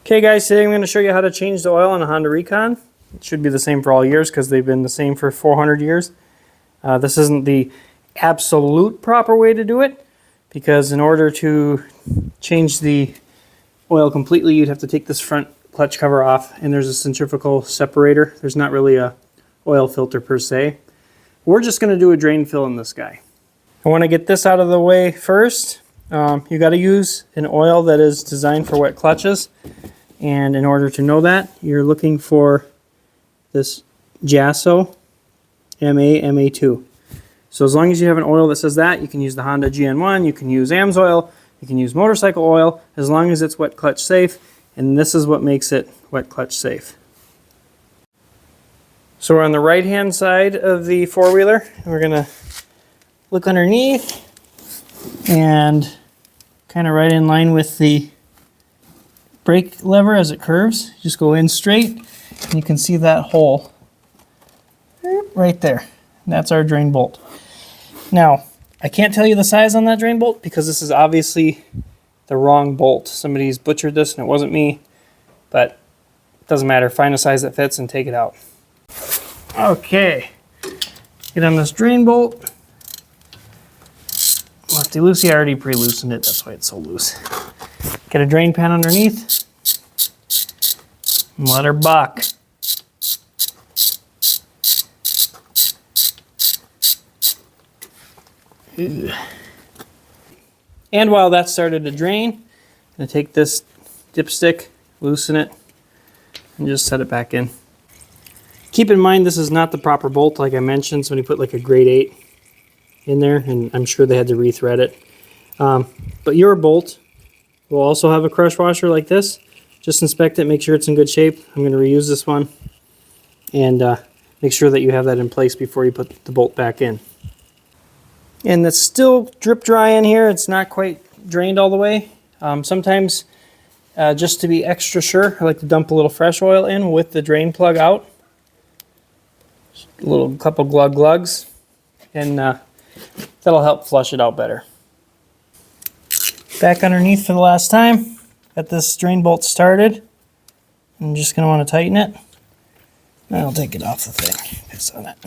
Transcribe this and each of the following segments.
Okay guys, today I'm going to show you how to change the oil on a Honda Recon. It should be the same for all years because they've been the same for 400 years. This isn't the absolute proper way to do it, because in order to change the oil completely, you'd have to take this front clutch cover off, and there's a centrifugal separator. There's not really a oil filter per se. We're just going to do a drain fill in this guy. I want to get this out of the way first. You got to use an oil that is designed for wet clutches, and in order to know that, you're looking for this JASO MA2. So as long as you have an oil that says that, you can use the Honda GN1, you can use AMSOIL, you can use motorcycle oil, as long as it's wet clutch safe, and this is what makes it wet clutch safe. So we're on the right hand side of the four-wheeler, and we're going to look underneath and kind of right in line with the brake lever as it curves. Just go in straight, and you can see that hole right there. That's our drain bolt. Now, I can't tell you the size on that drain bolt because this is obviously the wrong bolt. Somebody's butchered this and it wasn't me, but it doesn't matter. Find a size that fits and take it out. Okay, get on this drain bolt. Lefty-loosey, I already pre-loosened it, that's why it's so loose. Get a drain pan underneath and let her buck. And while that started to drain, I'm going to take this dipstick, loosen it, and just set it back in. Keep in mind this is not the proper bolt like I mentioned. Somebody put like a grade 8 in there, and I'm sure they had to rethread it. But your bolt will also have a crush washer like this. Just inspect it, make sure it's in good shape. I'm going to reuse this one, and make sure that you have that in place before you put the bolt back in. And it's still drip dry in here. It's not quite drained all the way. Sometimes, just to be extra sure, I like to dump a little fresh oil in with the drain plug out. Just a couple glug glugs, and that'll help flush it out better. Back underneath for the last time. Got this drain bolt started. I'm just going to want to tighten it. I'll take it off the thing. Piss on it.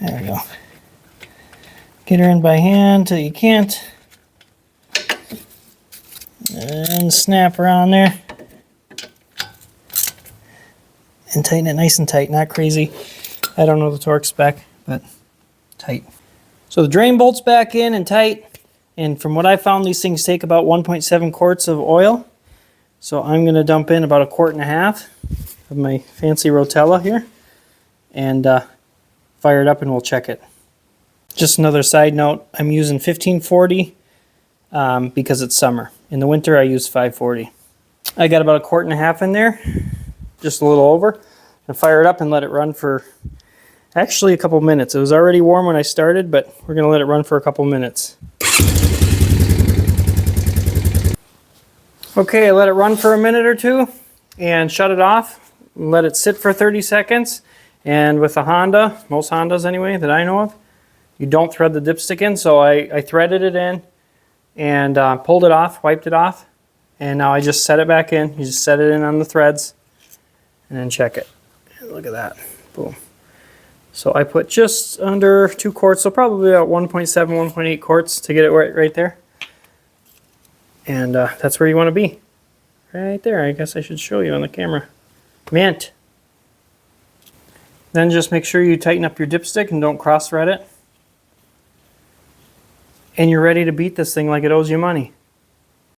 There we go. Get her in by hand till you can't. And snap around there. And tighten it nice and tight, not crazy. I don't know the torque spec, but tight. So the drain bolt's back in and tight. And from what I found, these things take about 1.7 quarts of oil. So I'm going to dump in about 1.5 quarts of my fancy Rotella here. And fire it up and we'll check it. Just another side note, I'm using 1540 because it's summer. In the winter I use 540. I got about 1.5 quarts in there, just a little over. And fire it up and let it run for actually a couple minutes. It was already warm when I started, but we're going to let it run for a couple minutes. Okay, let it run for a minute or two and shut it off. Let it sit for 30 seconds. And with a Honda, most Hondas anyway that I know of, you don't thread the dipstick in, so I threaded it in and pulled it off, wiped it off, and now I just set it back in. You just set it in on the threads and then check it. Look at that, boom. So I put just under 2 quarts, so probably about 1.7, 1.8 quarts to get it right there. And that's where you want to be, right there. I guess I should show you on the camera. Mint. Then just make sure you tighten up your dipstick and don't cross thread it. And you're ready to beat this thing like it owes you money.